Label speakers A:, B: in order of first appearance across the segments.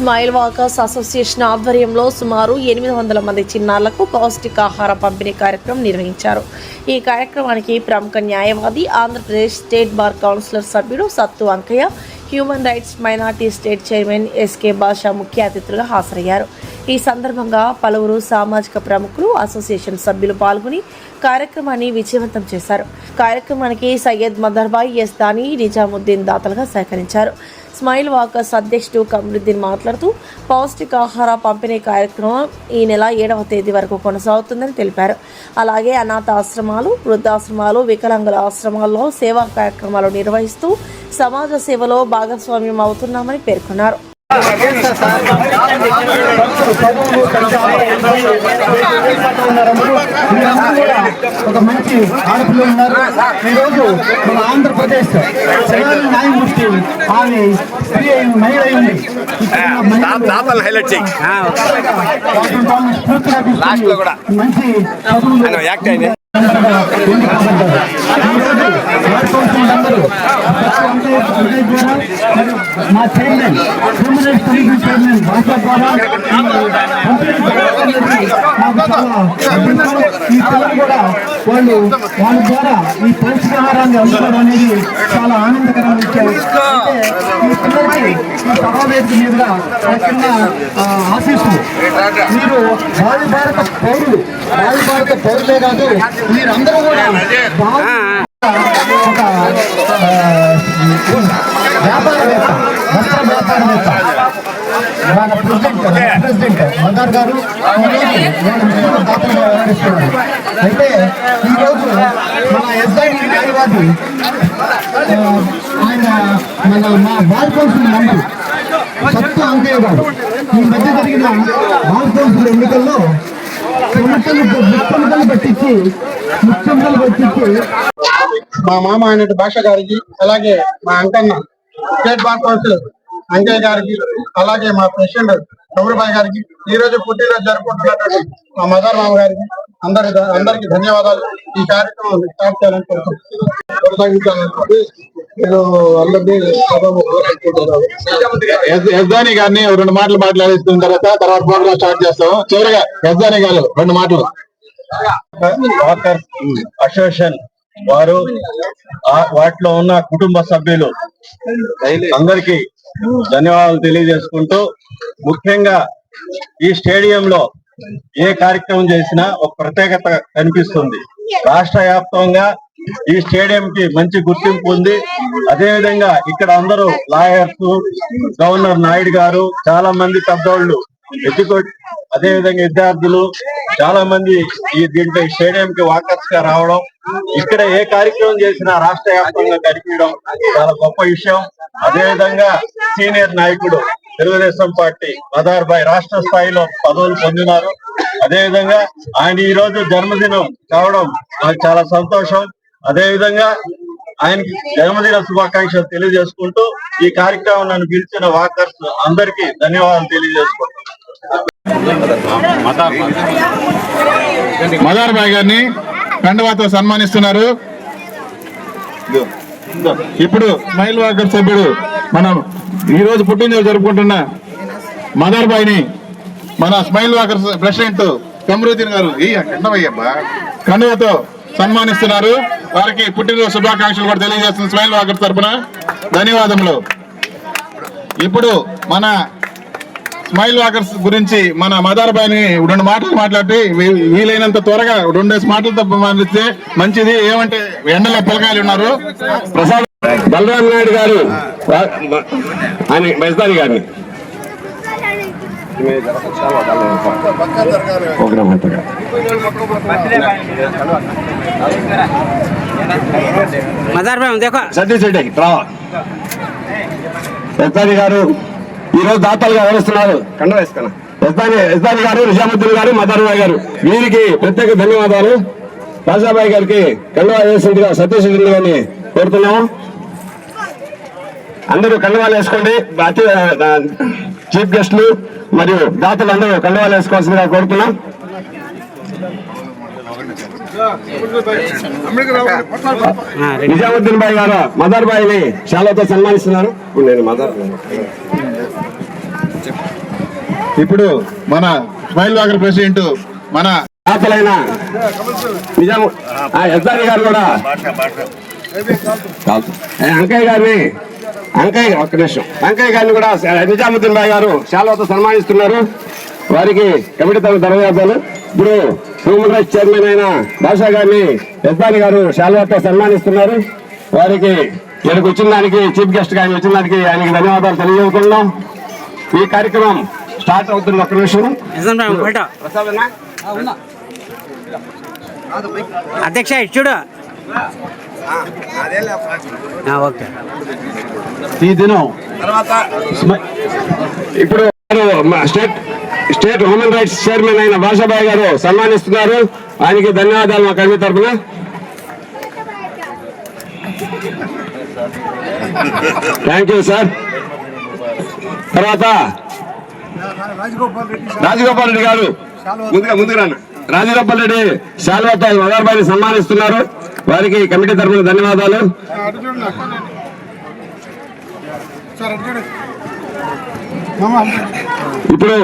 A: Smile walkers association ఆధ్వర్యంలో సుమారు 800 మంది చిన్నారులకు పౌష్టికాహార పంపిణీ కార్యక్రమం నిర్వహించారు. ఈ కార్యక్రమానికి ప్రముఖ న్యాయవాది, ఆంధ్రప్రదేశ్ స్టేట్ బార్ కౌన్సిలర్ సభ్యుడు Sattu Ankaiah, human rights minority state chairman SK Basha ముఖ్య అతిథులుగా హాజరయ్యారు. ఈ సందర్భంగా పలువురు సామాజిక ప్రముఖులు, అసోసియేషన్ సభ్యులు పాల్గొని కార్యక్రమాన్ని విజయవంతం చేశారు. కార్యక్రమానికి సయ్యద్ మదర్బాయ్, ఎస్ దాని, నిజాముద్దీన్ దాతలుగా సహకరించారు. స్మైల్ వాకర్స్ అధ్యక్షుడు కమరుద్దీన్ మాట్లాడుతూ పౌష్టికాహార పంపిణీ కార్యక్రమం ఈ నెల 7వ తేదీ వరకు కొనసాగుతుందని తెలిపారు. అలాగే అనాథ ఆశ్రమాలు, వృద్ధాశ్రమాలు, వికలాంగుల ఆశ్రమాల్లో సేవా కార్యక్రమాలు నిర్వహిస్తూ సమాజ సేవలో భాగస్వామ్యం అవుతున్నామని పేర్కొన్నారు.
B: ఒక మంచి ఆడపిల్లలు ఉన్నారు. ఈరోజు మన ఆంధ్రప్రదేశ్ న్యాయమూర్తి ఆమె స్త్రీ మహిళ అయింది. మంచి మా chairman human rights commission chairman భాషా ద్వారా ఈ పిల్లలు కూడా వాళ్ళ ద్వారా ఈ పౌష్టికాహారాన్ని అందుకోవడం అనేది చాలా ఆనందకరమైన విషయం. ఈ పిల్లలకి ఈ సభావేదిక మీదుగా చిన్న ఆశీస్సులు, మీరు భావి భారత పౌరులే కాదు, మీరందరూ కూడా ఒక వ్యాపారవేత్త, వస్త్ర వ్యాపారవేత్త ప్రెసిడెంట్ మదార్ గారు వ్యవహరిస్తున్నారు. అయితే ఈరోజు మన ఎస్ఐ న్యాయవాది ఆయన మా బార్ కౌన్సిల్ మెంబర్ సత్తు అంకయ్య గారు ఈ మధ్య జరిగిన బార్ కౌన్సిల్ ఎన్నికల్లో ముఖ్యమంత్రులు పట్టించి మా మామ అనే భాష గారికి, అలాగే మా Ankanna state bar council Ankaiah గారికి, అలాగే మా ప్రెసిడెంట్ కమరుబాయ్ గారికి, ఈ రోజు పుట్టినరోజు జరుపుకుంటున్నటువంటి మా మదర్ మామ గారికి అందరికి ధన్యవాదాలు. ఈ కార్యక్రమం స్టార్ట్ చేయాలని కొనసాగించాలనుకుంటే నేను అందరినీ యజ్దాని గారిని 2 మాటలు మాట్లాడేసిన తర్వాత ప్రోగ్రామ్ స్టార్ట్ చేస్తాము. చివరిగా యజ్దాని గారు 2 మాటలు.
C: వాకర్స్ అసోసియేషన్ వారు, వాటిలో ఉన్న కుటుంబ సభ్యులు అందరికీ ధన్యవాదాలు తెలియజేసుకుంటూ, ముఖ్యంగా ఈ స్టేడియంలో ఏ కార్యక్రమం చేసినా ఒక ప్రత్యేకత కనిపిస్తుంది. రాష్ట్ర వ్యాప్తంగా ఈ స్టేడియం కి మంచి గుర్తింపు ఉంది. అదేవిధంగా ఇక్కడ అందరూ లాయర్స్, గవర్నర్ నాయుడు గారు, చాలా మంది పెద్దోళ్ళు, అదేవిధంగా విద్యార్థులు చాలా మంది దీంట్లో స్టేడియం కి వాకర్స్ గా రావడం, ఇక్కడ ఏ కార్యక్రమం చేసినా రాష్ట్ర వ్యాప్తంగా కనిపించడం చాలా గొప్ప విషయం. అదేవిధంగా సీనియర్ నాయకుడు తెలుగుదేశం పార్టీ మదార్ బాయ్ రాష్ట్ర స్థాయిలో పదవులు పొందినారు. అదేవిధంగా ఆయన ఈ రోజు జన్మదినం కావడం నాకు చాలా సంతోషం. అదేవిధంగా ఆయనకి జన్మదిన శుభాకాంక్షలు తెలియజేసుకుంటూ ఈ కార్యక్రమం నన్ను పిలిచిన వాకర్స్ అందరికీ ధన్యవాదాలు తెలియజేసుకుంటున్నాను.
B: మదార్ బాయ్ గారిని కండువాతో సన్మానిస్తున్నారు. ఇప్పుడు స్మైల్ వాకర్ సభ్యుడు, మనం ఈ రోజు పుట్టినరోజు జరుపుకుంటున్న మదార్ బాయ్ ని మన స్మైల్ వాకర్ ప్రెసిడెంట్ కమరుద్దీన్ గారు కండువాతో సన్మానిస్తున్నారు. వారికి పుట్టినరోజు శుభాకాంక్షలు కూడా తెలియజేస్తున్న స్మైల్ వాకర్ తరఫున ధన్యవాదములు. ఇప్పుడు మన స్మైల్ వాకర్స్ గురించి మన మదార్ బాయ్ ని 2 మాటలు మాట్లాడి వీలైనంత త్వరగా 2 మాటలతో మాట్లాడితే మంచిది. ఏమంటే ఎండలో పిల్లకాయలు ఉన్నారు. ప్రసాద్
D: బలరాం నాయుడు గారు అని మెజదాని గారిని మెజదాని గారు ఈరోజు దాతలుగా వ్యవహరిస్తున్నారు. యజ్దాని గారు, నిజాముద్దీన్ గారు, మదర్బాయ్ గారు, వీరికి ప్రత్యేక ధన్యవాదాలు. రాజాబాయ్ గారికి కండువా వేసిందిగా సతీష్ రెడ్డి గారిని కోరుతున్నాము. అందరూ కండువాలు వేసుకోండి. చీఫ్ గెస్టులు మరియు దాతలు అందరూ కండువాలు వేసుకోవాల్సిందిగా కోరుతున్నాం. నిజాముద్దీన్ బాయ్ గారు మదర్ బాయ్ ని శాలతో సన్మానిస్తున్నారు. నేను మదర్
B: ఇప్పుడు మన స్మైల్ వాకర్ ప్రెసిడెంట్ మన
D: దాతలైన నిజాము ఎస్ఆర్ గారు కూడా ఒక్క నిమిషం అంకయ్య గారిని కూడా నిజాముద్దీన్ బాయ్ గారు శాలువాతో సన్మానిస్తున్నారు. వారికి కమిటీ తరఫున ధన్యవాదాలు. ఇప్పుడు హ్యూమన్ రైట్స్ చైర్మన్ అయిన భాషా గారిని ఎస్ఆర్ గారు శాలువాతో సన్మానిస్తున్నారు. వారికి ఇక్కడికి వచ్చిన దానికి చీఫ్ గెస్ట్ గా ఆయన వచ్చిన దానికి ఆయనకి ధన్యవాదాలు తెలియజేస్తున్నాం. ఈ కార్యక్రమం స్టార్ట్ అవుతుంది. ఒక్క నిమిషం
E: అధ్యక్ష చూడు ఓకే.
D: ఈ దినం ఇప్పుడు స్టేట్ హ్యూమన్ రైట్స్ చైర్మన్ అయిన భాషాబాయ్ గారు సన్మానిస్తున్నారు. ఆయనకి ధన్యవాదాలు మా కమిటీ తరఫున. Thank you sir. తర్వాత రాజగోపాల్ రెడ్డి గారు ముందుగా రాను. రాజగోపాల్ రెడ్డి శాలువాతో మదార్బాయిని సన్మానిస్తున్నారు. వారికి కమిటీ తరఫున ధన్యవాదాలు. ఇప్పుడు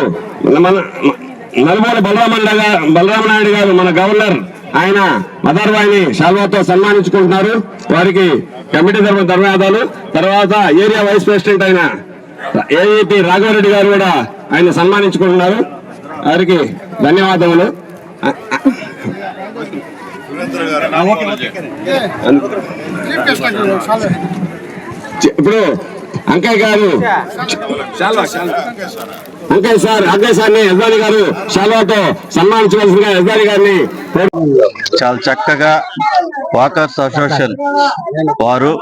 D: మన నలుమూల బలరామనాయుడు గారు మన గవర్నర్ ఆయన మదార్బాయిని శాలువాతో సన్మానించుకుంటున్నారు. వారికి కమిటీ తరఫున ధన్యవాదాలు. తర్వాత ఏరియా వైస్ ప్రెసిడెంట్ అయిన ఏఈపీ రాఘవరెడ్డి గారు కూడా ఆయన సన్మానించుకుంటున్నారు. వారికి ధన్యవాదములు. ఇప్పుడు అంకయ్య గారు అంకయ్య సార్ని ఎస్ఆర్ గారు శాలువాతో సన్మానించవలసిందిగా ఎస్ఆర్ గారిని
C: చాలా చక్కగా వాకర్స్ అసోసియేషన్ వారు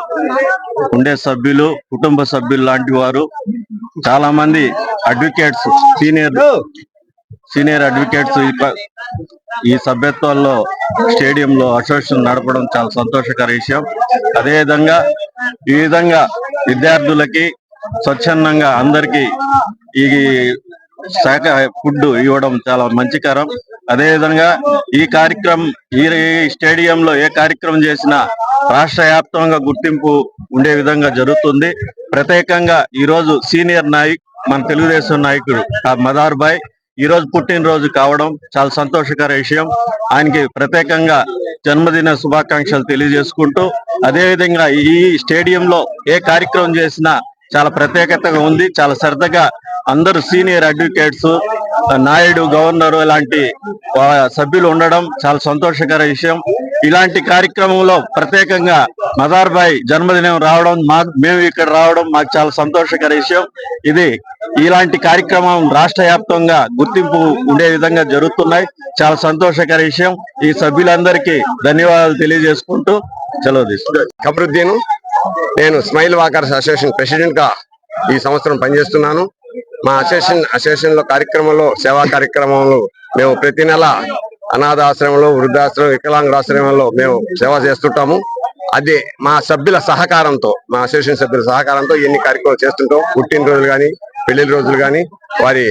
C: ఉండే సభ్యులు, కుటుంబ సభ్యులు లాంటి వారు చాలా మంది అడ్వకేట్స్, సీనియర్ అడ్వకేట్స్ ఈ సభ్యత్వాల్లో స్టేడియంలో అసోసియేషన్ నడపడం చాలా సంతోషకర విషయం. అదేవిధంగా ఈ విధంగా విద్యార్థులకి స్వచ్ఛందంగా అందరికీ ఈ శాఖ ఫుడ్ ఇవ్వడం చాలా మంచికరం. అదేవిధంగా ఈ కార్యక్రమం ఈ స్టేడియంలో ఏ కార్యక్రమం చేసినా రాష్ట్ర వ్యాప్తంగా గుర్తింపు ఉండే విధంగా జరుగుతుంది. ప్రత్యేకంగా ఈ రోజు సీనియర్ నాయక్ మన తెలుగుదేశం నాయకుడు మదార్బాయ్ ఈ రోజు పుట్టినరోజు కావడం చాలా సంతోషకర విషయం. ఆయనకి ప్రత్యేకంగా జన్మదిన శుభాకాంక్షలు తెలియజేసుకుంటూ, అదేవిధంగా ఈ స్టేడియంలో ఏ కార్యక్రమం చేసినా చాలా ప్రత్యేకతగా ఉంది. చాలా సరదాగా అందరూ సీనియర్ అడ్వకేట్స్, నాయుడు, గవర్నర్ ఇలాంటి సభ్యులు ఉండడం చాలా సంతోషకర విషయం. ఇలాంటి కార్యక్రమంలో ప్రత్యేకంగా మదార్బాయ్ జన్మదినం రావడం, మేము ఇక్కడ రావడం మాకు చాలా సంతోషకర విషయం. ఇలాంటి కార్యక్రమం రాష్ట్ర వ్యాప్తంగా గుర్తింపు ఉండే విధంగా జరుగుతున్నాయి. చాలా సంతోషకర విషయం. ఈ సభ్యులందరికీ ధన్యవాదాలు తెలియజేసుకుంటూ సెలవు తీసుకుంటాను.
D: కమరుద్దీన్, నేను స్మైల్ వాకర్స్ అసోసియేషన్ ప్రెసిడెంట్ గా ఈ సంవత్సరం పనిచేస్తున్నాను. మా అసోసియేషన్ లో కార్యక్రమంలో, సేవా కార్యక్రమంలో మేము ప్రతి నెల అనాథాశ్రమంలో, వృద్ధాశ్రమం, వికలాంగురాశ్రమంలో మేము సేవ చేస్తుంటాము. అది మా సభ్యుల సహకారంతో, మా అసోసియేషన్ సభ్యుల సహకారంతో ఎన్ని కార్యక్రమాలు చేస్తుంటాం. పుట్టినరోజులు కానీ, పెళ్లిళ్ళ రోజులు కానీ, వారి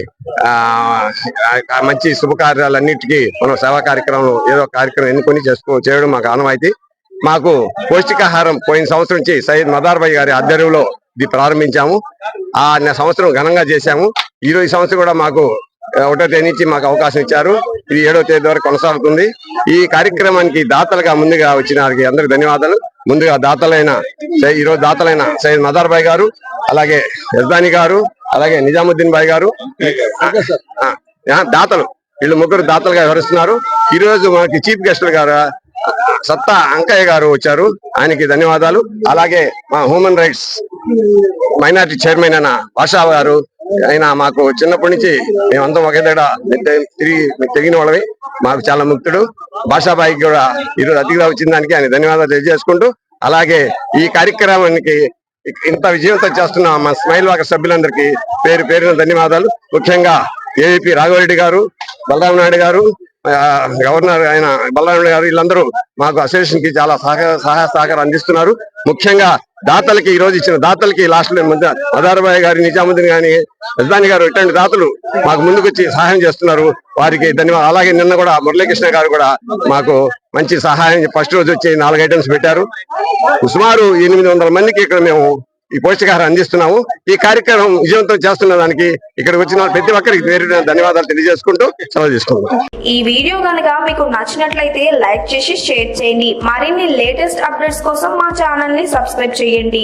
D: మంచి శుభకార్యాలన్నిటికీ మనం సేవా కార్యక్రమంలో ఏదో కార్యక్రమం ఎన్నుకొని చేయడం మాకు ఆనవాయితీ. మాకు పౌష్టికాహారం పోయిన సంవత్సరం నుంచి సయ్యద్ మదార్బాయ్ గారి ఆధ్వర్యంలో ఇది ప్రారంభించాము. ఆ సంవత్సరం ఘనంగా చేశాము. ఈ సంవత్సరం కూడా మాకు 1వ తేదీ నుంచి మాకు అవకాశం ఇచ్చారు. ఇది 7వ తేదీ వరకు కొనసాగుతుంది. ఈ కార్యక్రమానికి దాతలుగా ముందుగా వచ్చిన వారికి అందరికి ధన్యవాదాలు. ముందుగా ఈరోజు దాతలైన సయ్యద్ మదార్బాయ్ గారు, అలాగే యజ్దాని గారు, అలాగే నిజాముద్దీన్ బాయ్ గారు, దాతలు, వీళ్ళు ముగ్గురు దాతలుగా వ్యవహరిస్తున్నారు. ఈ రోజు మనకి చీఫ్ గెస్టులు గారు సత్తా అంకయ్య గారు వచ్చారు. ఆయనకి ధన్యవాదాలు. అలాగే మా హ్యూమన్ రైట్స్ మైనారిటీ చైర్మన్ అయిన భాషా గారు, ఆయన మాకు చిన్నప్పటి నుంచి మేమంతా ఒకే దగ్గర తిరిగిన వాళ్ళవి. మాకు చాలా ముక్తుడు. భాషాబాయికి కూడా ఈరోజు అతిథిగా వచ్చిన దానికి ఆయన ధన్యవాదాలు తెలియజేసుకుంటూ, అలాగే ఈ కార్యక్రమానికి ఇంత విజయవంతం చేస్తున్న మా స్మైల్ వాకర్ సభ్యులందరికీ పేరు పేరున ధన్యవాదాలు. ముఖ్యంగా ఏవీపీ రాఘవరెడ్డి గారు, బలరామనాయుడు గారు, గవర్నర్ ఆయన బలరామనాయుడు గారు, వీళ్ళందరూ మాకు అసోసియేషన్ కి చాలా సహాయ సహకారం అందిస్తున్నారు. ముఖ్యంగా దాతలకి, ఈ రోజు ఇచ్చిన దాతలకి లాస్ట్ లో మదార్బాయ్ గారి, నిజాముద్దీన్ గాని, యజ్దాని గారు, ఇట్లాంటి దాతలు మాకు ముందుకొచ్చి సహాయం చేస్తున్నారు. వారికి ధన్యవాదాలు. అలాగే నిన్న కూడా మురళీకృష్ణ గారు కూడా మాకు మంచి సహాయం, ఫస్ట్ రోజు వచ్చి 4 ఐటమ్స్ పెట్టారు. సుమారు 800 మందికి ఇక్కడ మేము ఈ పౌష్టికాహారం అందిస్తున్నాము. ఈ కార్యక్రమం విజయవంతం చేస్తున్న దానికి ఇక్కడికి వచ్చిన ప్రతి ఒక్కరికి పేరున ధన్యవాదాలు తెలియజేసుకుంటూ సెలవు తీసుకుంటాం.
F: ఈ వీడియో కనుక మీకు నచ్చినట్లయితే లైక్ చేసి షేర్ చేయండి. మరిన్ని లేటెస్ట్ అప్డేట్స్ కోసం మా ఛానల్ ని సబ్స్క్రైబ్ చేయండి.